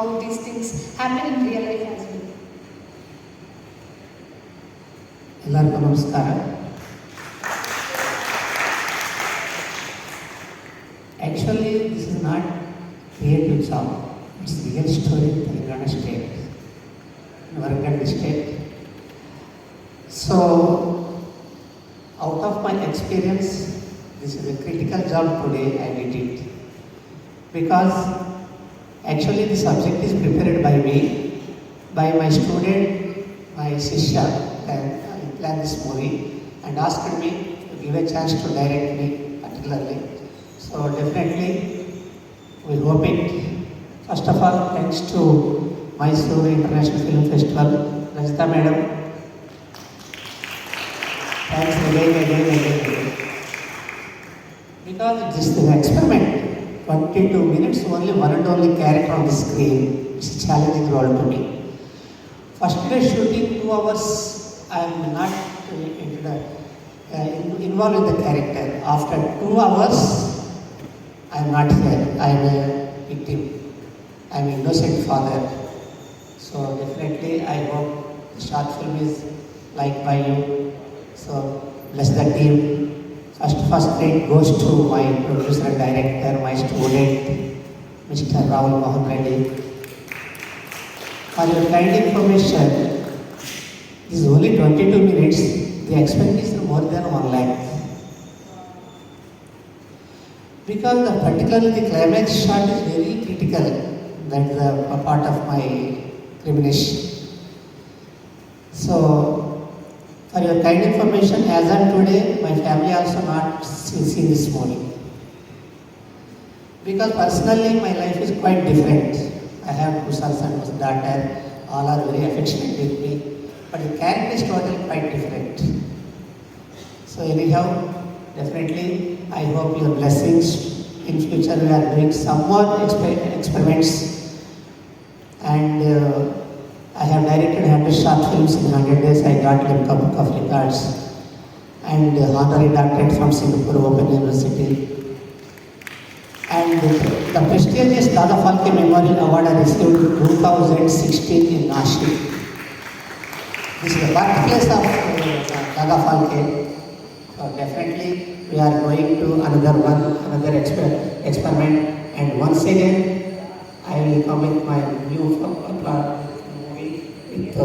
how these things happen in real life as well. ಎಲ್ಲರಿಗೂ ನಮಸ್ಕಾರ. Actually, this is not creative song. It's real story in Telangana state, Warangal district. So, out of my experience, this is a critical job today. I did it because actually the subject is prepared by me, by my student, my Shishya, and plan this movie and asked me to give a chance to direct me particularly. So definitely we hope it. First of all, thanks to Mysore International Film Festival, Rajita Madam. Thanks again. Because this is an experiment. 22 minutes, only one and only character on the screen. It's a challenging role to me. First day shooting 2 hours, I am not involved in the character. After 2 hours, I am not here. I am a victim. I am an innocent father. So definitely, I hope the short film is liked by you. So bless the team. First credit goes to my producer and director, my student, Mr. Rahul Mohan Reddy. For your kind information, this is only 22 minutes. The expense is more than 1 lakh. Because particularly the climax shot is very critical. That is a part of my crimination. So, for your kind information, as of today, my family also not seen this movie. Because personally, my life is quite different. I have 2 sons and 1 daughter. All are very affectionate with me. But the character is totally quite different. So anyhow, definitely, I hope your blessings. In future, we are doing some more experiments. And I have directed 100 short films in 100 days. I got Limca Book of Records and honorary doctorate from Singapore Open University. And the prestigious Dada Phalke Memorial Award I received in 2016 in Nashik. This is the birthplace of Dada Phalke. So definitely we are going to another experiment. And once again, I will come with my new movie with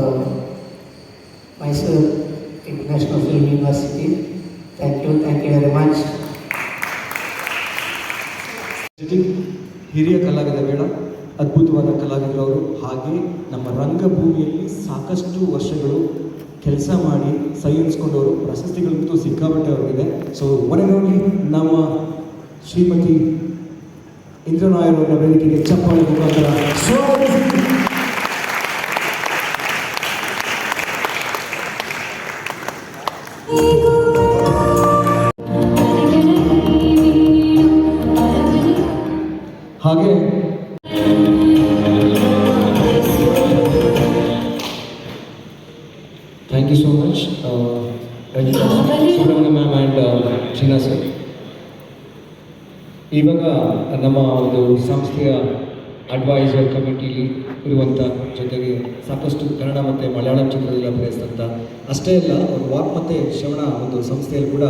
Mysore International Film University. Thank you very much. ಹಿರಿಯ ಕಲಾವಿದ ಬೇಡ, ಅದ್ಭುತವಾದ ಕಲಾವಿದರು ಅವರು. ಹಾಗೆ ನಮ್ಮ ರಂಗಭೂಮಿಯಲ್ಲಿ ಸಾಕಷ್ಟು ವರ್ಷಗಳು ಕೆಲಸ ಮಾಡಿ ಸೈ ಎನಿಸ್ಕೊಂಡವರು, ಪ್ರಶಸ್ತಿಗಳಂತೂ ಸಿಕ್ಕಾಪಟ್ಟೆ ಅವರಿಗಿದೆ. ಸೊ ಮನೆ ನೋಡಿ ನಮ್ಮ ಶ್ರೀಮತಿ ಇಂದ್ರನಾಯರವರ ವೇದಿಕೆಗೆ ಚಪ್ಪಾಳೆ ಮುಖಾಂತರ ಸ್ವಾಗತಿಸಿ. ಹಾಗೆ thank you so much Subramanya ma'am and ಚೀನಾ ಸರ್. ಇವಾಗ ನಮ್ಮ ಒಂದು ಸಂಸ್ಥೆಯ ಅಡ್ವೈಸರ್ ಕಮಿಟಿಲಿ ಇರುವಂಥ, ಜೊತೆಗೆ ಸಾಕಷ್ಟು ಕನ್ನಡ ಮತ್ತು ಮಲಯಾಳಂ ಚಿತ್ರದಲ್ಲಿ ಅಭಿನಯಿಸಿದಂಥ, ಅಷ್ಟೇ ಅಲ್ಲ ಒಂದು ವಾಕ್ ಮತ್ತು ಶ್ರವಣ ಒಂದು ಸಂಸ್ಥೆಯಲ್ಲಿ ಕೂಡ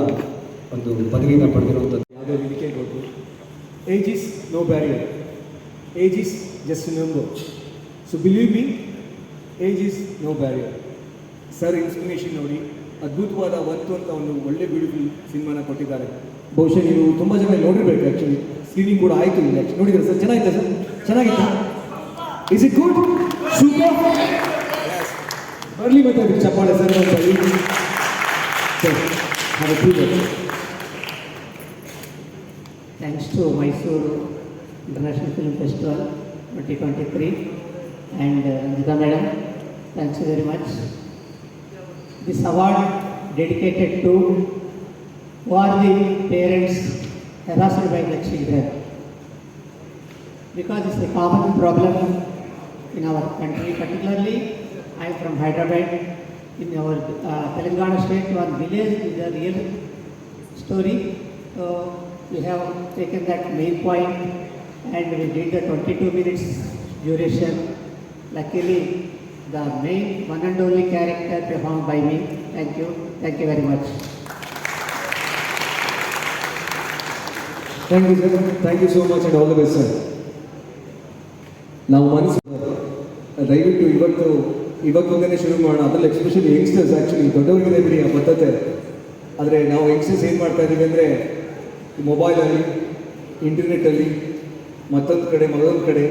ಒಂದು ಪದವಿನ ಪಡೆದಿರುವಂಥದ್ದು. ಯಾವುದೇ ವೇದಿಕೆ ಕೊಟ್ಟು age is no barrier, age is just number. So believe me, age is no barrier. Sir inspiration ನೋಡಿ ಅದ್ಭುತವಾದ ಒಂದು ಅಂತ ಒಂದು ಒಳ್ಳೆ ಬ್ಯೂಟಿಫುಲ್ ಸಿನಿಮಾನ ಕೊಟ್ಟಿದ್ದಾರೆ. ಬಹುಶಃ ನೀವು ತುಂಬ ಜನ ನೋಡಿರ್ಬೇಕು. ಆ್ಯಕ್ಚುಲಿ ಸ್ಕ್ರೀನಿಂಗ್ ಕೂಡ ಆಯಿತು. ಇಲ್ಲಿ ಆ್ಯಕ್ಚುಲಿ ನೋಡಿದ್ರೆ ಸರ್ ಚೆನ್ನಾಗಿತ್ತು ಸರ್, ಚೆನ್ನಾಗಿತ್ತು. Is it good? ಸೂಪರ್. ಬರಲಿ ಮತ್ತೆ ಅದಕ್ಕೆ ಚಪ್ಪಾಳೆ sir. Thanks to Mysore International Film Festival 2023 and Rajita Madam, thanks very much. This award dedicated to who are the parents harassed by the children, because it's a common problem in our country. Particularly, I am from Hyderabad. In our Telangana state, one village is a real story. So we have taken that main point and we did the 22 minutes duration. Luckily, the main one and only character performed by me. Thank you. Thank you very much. Thank you sir, thank you so much and all the best sir. ನಾವು ಮನಸ್ಸು ದಯವಿಟ್ಟು ಇವತ್ತೊಂದೇ ಶುರು ಮಾಡೋಣ. ಅದರಲ್ಲಿ especially youngsters, actually ದೊಡ್ಡವರಿಗೆ ಬಿಡಿ ಆ ಬದ್ಧತೆ, ಆದರೆ ನಾವು ಯಂಗ್ಸ್ಟರ್ಸ್ ಏನು ಮಾಡ್ತಾ ಇದ್ದೀವಿ ಅಂದರೆ ಮೊಬೈಲಲ್ಲಿ, ಇಂಟರ್ನೆಟ್ಟಲ್ಲಿ, ಮತ್ತೊಂದು ಕಡೆ